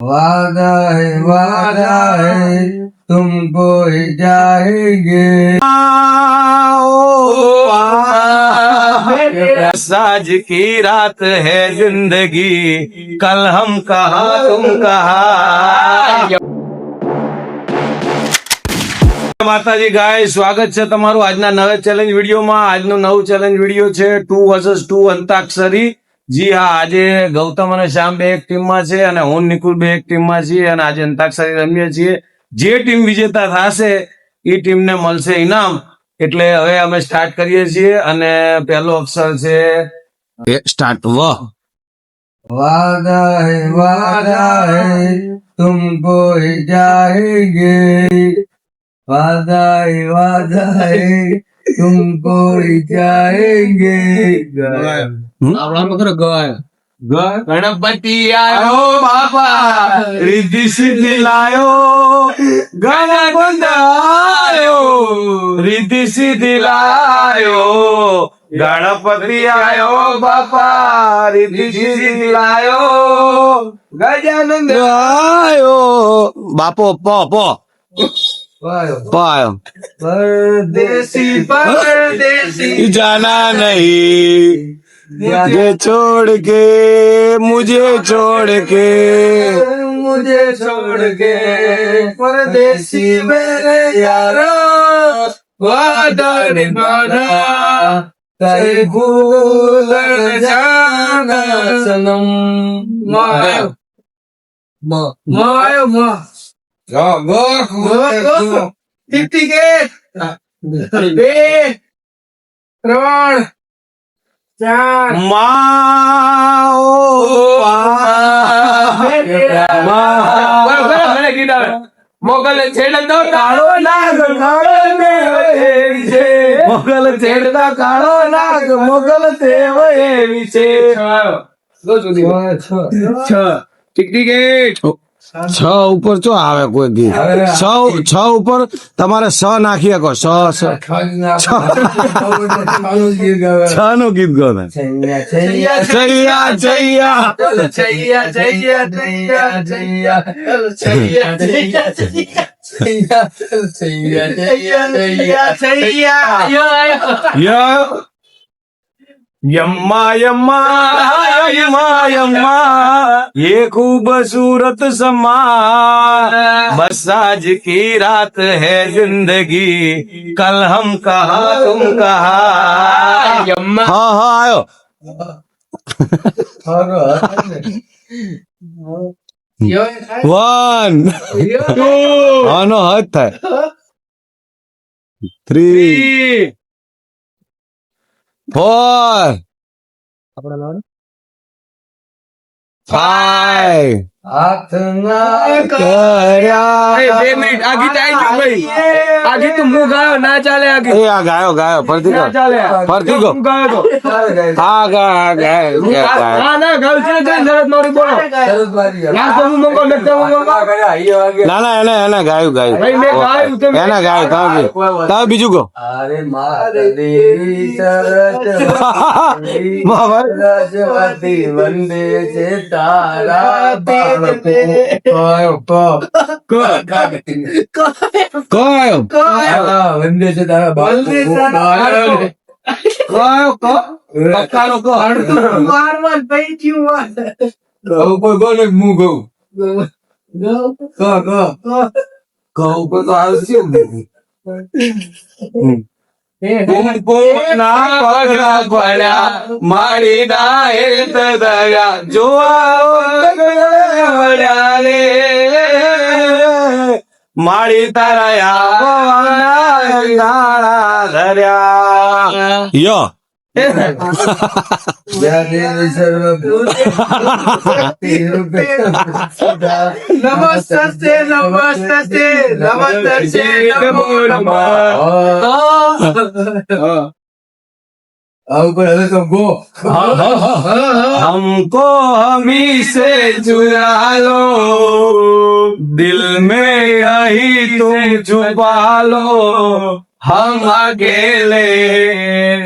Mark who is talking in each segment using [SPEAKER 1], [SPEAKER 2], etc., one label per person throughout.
[SPEAKER 1] वादा है तुमको ही जाएंगे।
[SPEAKER 2] साज की रात है जिंदगी, कल हम कहा तुम कहा। માતાજી ગાય, સ્વાગત છે તમારું આજના નવા ચેલેન્જ વિડીયોમાં। આજનું નવું ચેલેન્જ વિડીયો છે 2 vs 2 અંતાક્ષરી। જી હા, આજે ગૌતમ અને શ્યામ બે એક ટીમમાં છે અને હું નિકુલ બે એક ટીમમાં છીએ અને આજે અંતાક્ષરી રમીએ છીએ। જે ટીમ વિજેતા થશે એ ટીમને મળશે ઇનામ। એટલે હવે અમે સ્ટાર્ટ કરીએ છીએ અને પહેલો અક્ષર છે સ્ટાર્ટ વ।
[SPEAKER 1] वादा है तुमको ही जाएंगे। वादा है तुमको ही जाएंगे।
[SPEAKER 2] ગણપતિ આયો બાપા, રીધિ સિદ્ધિ લાયો। ગણપતિ આયો, રીધિ સિદ્ધિ લાયો। ગણપતિ આયો બાપા, રીધિ સિદ્ધિ લાયો। ગજાનંદ આયો બાપો। પ पायो
[SPEAKER 1] परदेसी
[SPEAKER 2] जाना नहीं मुझे छोड़ के, मुझे छोड़ के,
[SPEAKER 1] मुझे छोड़ के परदेसी मेरे यारो। वादा निभाना कहीं भूल न जाना सनम। मायो मायो मायो टिकट 2 3 4 મોગલ છેડતો કાળો નાગ મોગલ છેડતા કાળો નાગ મોગલ તેવ એવી છે। ટિકટ
[SPEAKER 2] 6 ઉપર ચો આવે કોઈ ગીત? 6 ઉપર તમારે 6 નાખી શકો। 6 નું ગીત ગાઓ।
[SPEAKER 1] छैया
[SPEAKER 2] छैया
[SPEAKER 1] छैया
[SPEAKER 2] छैया
[SPEAKER 1] छैया छैया छैया छैया
[SPEAKER 2] या यम्मा यम्मा यम्मा यम्मा ये खूबसूरत समा, बस आज की रात है जिंदगी, कल हम कहा तुम कहा। यम्मा हाँ हाँ आयो 1 2 આનો હદ થાય 3 4 5
[SPEAKER 1] हाथ ना
[SPEAKER 2] કર્યા।
[SPEAKER 1] 2 મિનિટ આ ગીત આવી ગયું ભાઈ। આ ગીત હું ગાયો ના ચાલે। આ ગીત
[SPEAKER 2] એ આ ગાયો ગાયો ફરતી ગો
[SPEAKER 1] ચાલે
[SPEAKER 2] ફરતી ગો
[SPEAKER 1] હું ગાયો તો
[SPEAKER 2] આ ગાયો
[SPEAKER 1] આ ના ગાયો છે કે શરત મારી બોલો લાસ્ટ હું મંગો લખતા હું મંગો
[SPEAKER 2] ના ના એને ગાયું ગાયું
[SPEAKER 1] ભાઈ મેં ગાયું તમે
[SPEAKER 2] એને ગાયું તમે બીજું ગો।
[SPEAKER 1] अरे माता देवी शरत राजवती वंदे से तारा वंदे से तारा मार भाई क्यों मुंह गौ गौ को तो आवश्यक
[SPEAKER 2] મારી દાયત દયા જોવા રે માળી તારા ધર્યા યો
[SPEAKER 1] नमस्ते नमस्ते नमस्ते नमो नमः।
[SPEAKER 2] हमको हमी से चुरा लो, दिल में यही तुम छुपा लो, हम अकेले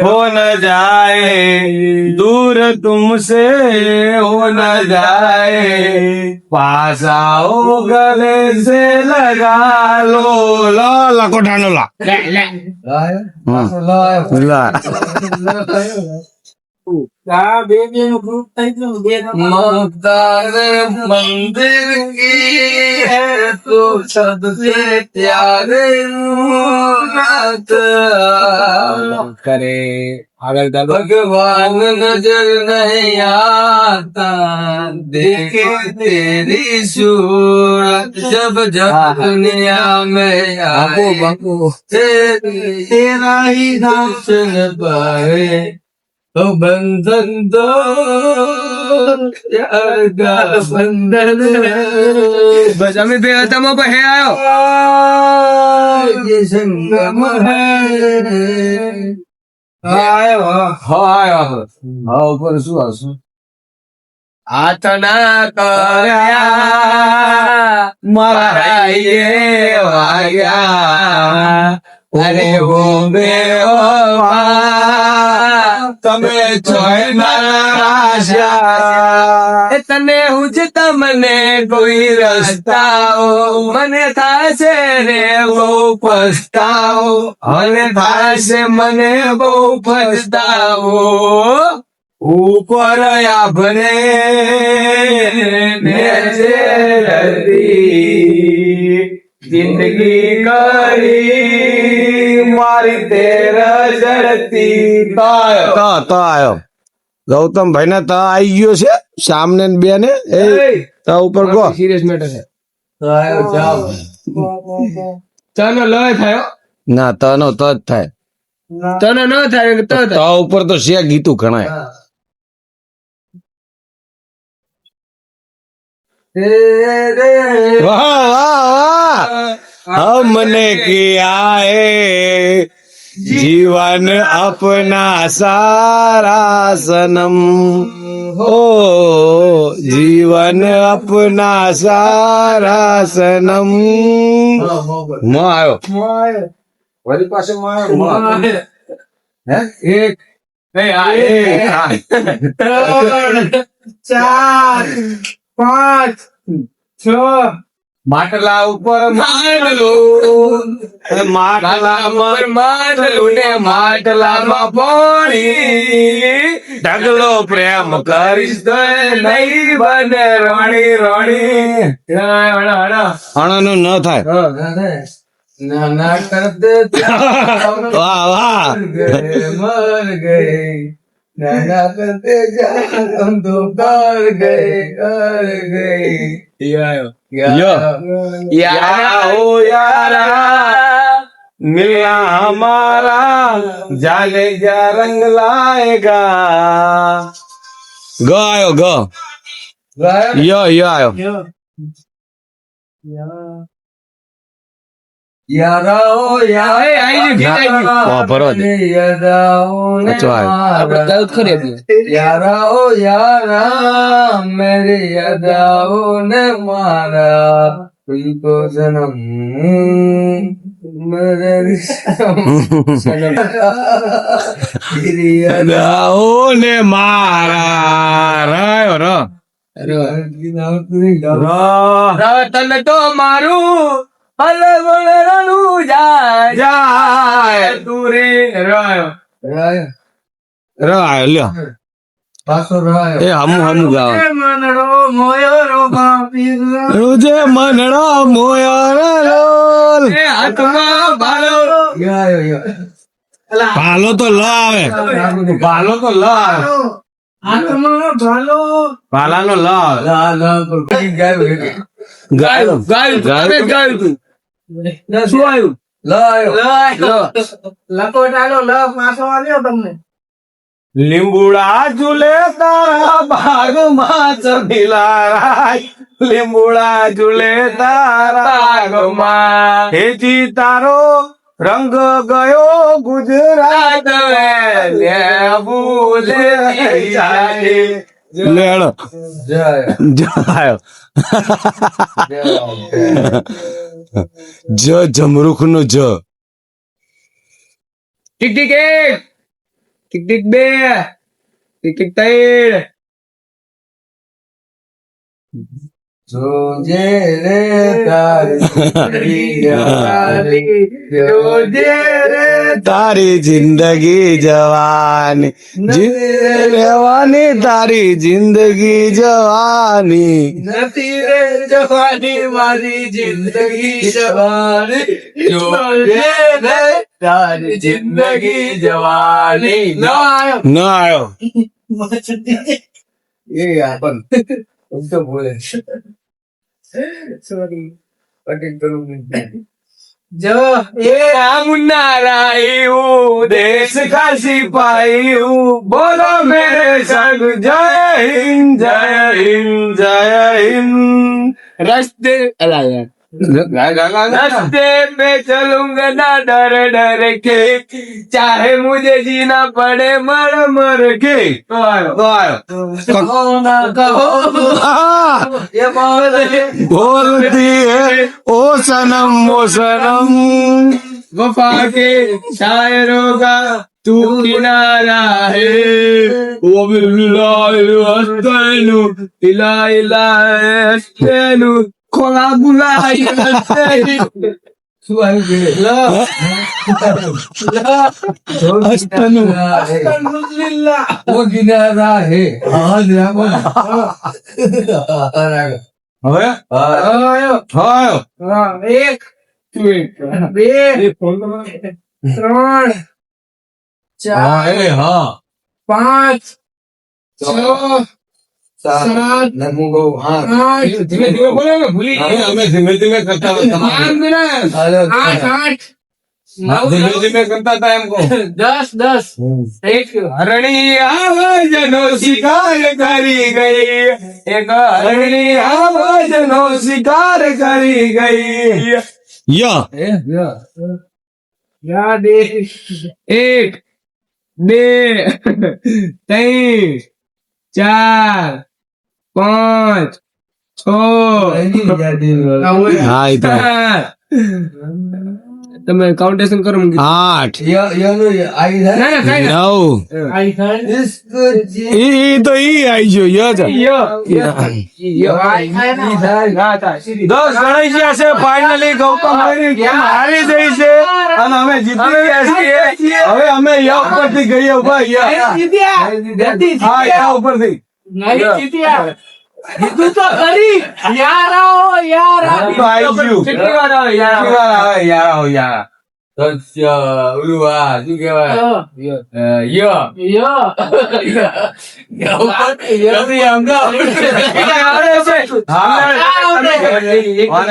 [SPEAKER 2] हो न जाए, दूर तुमसे हो न जाए, पास आओ गले से लगा लो। ला लकोटानो ला ला ममताज मंदिर की है तो सबसे प्यारे नात करे भगवान नजर नहीं आता, देखे तेरी सूरत जब जब दुनिया में आए, तेरा ही दर्शन पाए, तो बंधन दो प्यार का बंधन। बस અમે બે તમે હે આયો જે સંગમ હે આયો આયો હા ઉપર શું આવશે આતના કર્યા મારા એ વાગ્યા અરે બોમ્બે ઓ તમે ચોય તને હું જ તમને કોઈ રસ્તાઓ મને થાશે રે બહુ પસ્તાવો, મને થાશે મને બહુ પસ્તાવો, ઉપર આભને જિંદગી કરી મારી તેર જડતી આયો ગૌતમભાઈ ને ત આવી ગયો છે સામને બે ને એ ત ઉપર ગો સિરિયસ મેટર છે તનો લય થયો ના તનો ત જ થાય તને ન થાય ત ઉપર તો છે ગીતું ઘણાય વાહ વાહ વાહ हमने किया है जीवन अपना सारा सनम, ओ जीवन अपना सारा सनम। मायो वाली पासे मायो एक चार पांच छ માટલા ઉપર માંડલો માટલા પર માંડલો ને માટલામાં પાણી ઢગલો પ્રેમ કરીશ તો નહીં બને રોણી રોણી અણનું ન થાય નાના કરતે વાહ વાહ મર ગઈ નાના કરતે જાન તો કર ગઈ यारा हो यारा मिलना हमारा जाने जा रंग लाएगा। ग आयो ग आयो यारा मेरे यादाओं ने मारा तुमको जन्म मेरे यादाओं ने मारा तन तो मारू હલ વળરણું જાય તુરે રાયો રાયો લ્યો પાછો રાયો એ હમુ ગાવ મનડો મોયો રો બાપી રોજે મનડો મોયો રો એ હાથમાં ભાલો ગાયો ભાલો તો લ આવે ભાલો તો લ આવે હાથમાં ભાલો ભાલાનો લ આવે ગાયો તું શું આવ્યું લકોટાનો લ પાછો આવ્યો તમને લીંબુડા ઝૂલે તારા બાગમાં ચમીલારાય લીંબુડા ઝૂલે તારા બાગમાં હેજી તારો રંગ ગયો ગુજરાત લેડો જાયો જ જમરૂખ નો જ
[SPEAKER 1] tick tick 1, tick tick 2, tick tick 3.
[SPEAKER 3] જોજે રે તારી જોજે રે
[SPEAKER 2] તારી જિંદગી જવાની રહેવાની તારી જિંદગી જવાની
[SPEAKER 3] નથી રે જવાની મારી જિંદગી જવાની જોજે રે તારી જિંદગી જવાની
[SPEAKER 2] ન આવ્યો
[SPEAKER 3] એ આપણ તો બોલે સોરી કટિંગ કરું જો
[SPEAKER 1] એ મુન્ના રાઈ હું દેશ का सिपाही हूँ बोलो मेरे संग जय हिंद जय हिंद जय हिंद रास्ते रास्ते पे चलूंगा ना डर डर के चाहे मुझे जीना पड़े मर मर के
[SPEAKER 3] कहो ना कहो ये
[SPEAKER 2] बोलती है ओ सनम
[SPEAKER 1] वफा के शायरों का तू किनारा है वो बिल्लानु इला इला हस्तनु खोला बुलाई
[SPEAKER 3] वो किनारा है
[SPEAKER 2] હવે
[SPEAKER 1] एक બે ત્રણ ચાર
[SPEAKER 2] હા
[SPEAKER 1] 5 6 7 ધીમે ધીમે બોલો ને ભૂલી
[SPEAKER 2] અમે ધીમે ધીમે કરતા હતા ધીમે ધીમે કરતા હતા એમ કહો
[SPEAKER 1] 10 એક હરણી આવાજનો શિકાર કરી ગઈ એક હરણી આવાજનો શિકાર કરી ગઈ
[SPEAKER 2] યા
[SPEAKER 1] યાદ એક બે ત્રણ ચાર પાંચ છ
[SPEAKER 2] હા એ તો
[SPEAKER 1] તમે કાઉન્ટેશન કરો
[SPEAKER 2] 8
[SPEAKER 1] ના ના કઈ
[SPEAKER 2] 9 ઈ તો ઈ આઈ ગયો ય જ 10 ગણાઈ ગયા છે ફાઇનલી ગૌતમ ભાઈની ગેમ હારી ગઈ છે અને અમે જીતી ગયા છીએ હવે અમે યા ઉપરથી ગઈએ ભાઈ હા યા ઉપરથી
[SPEAKER 1] કીધું તો ખરી યાર આવો યાર
[SPEAKER 2] તો આઈ ગયું
[SPEAKER 1] કેટલી વાર આવે યાર
[SPEAKER 2] યાર
[SPEAKER 3] શું કેવાય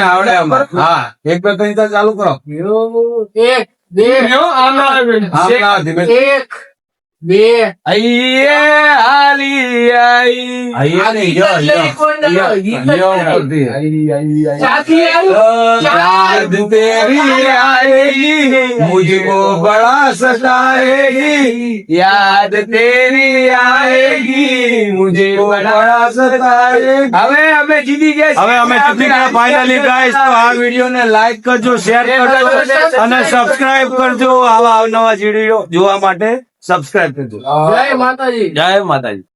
[SPEAKER 2] આવડે હા 1 2 3 ચાલુ કરો
[SPEAKER 1] એક બે
[SPEAKER 2] ધીમે
[SPEAKER 1] એક બે આઈએ હાલી આઈ
[SPEAKER 2] याद तेरी आएगी मुझको बड़ा सताएगी याद तेरी आएगी मुझको बड़ा सताएगी
[SPEAKER 1] હવે અમે જીતી ગયા
[SPEAKER 2] હવે અમે જીતી ગયા ફાઇનલી ગાઈસ તો આ વિડિયો ને લાઈક કરજો શેર કરજો અને સબસ્ક્રાઇબ કરજો આવા અવનવા વિડિયો જોવા માટે સબસ્ક્રાઇબ કરજો
[SPEAKER 1] જય માતાજી
[SPEAKER 2] જય માતાજી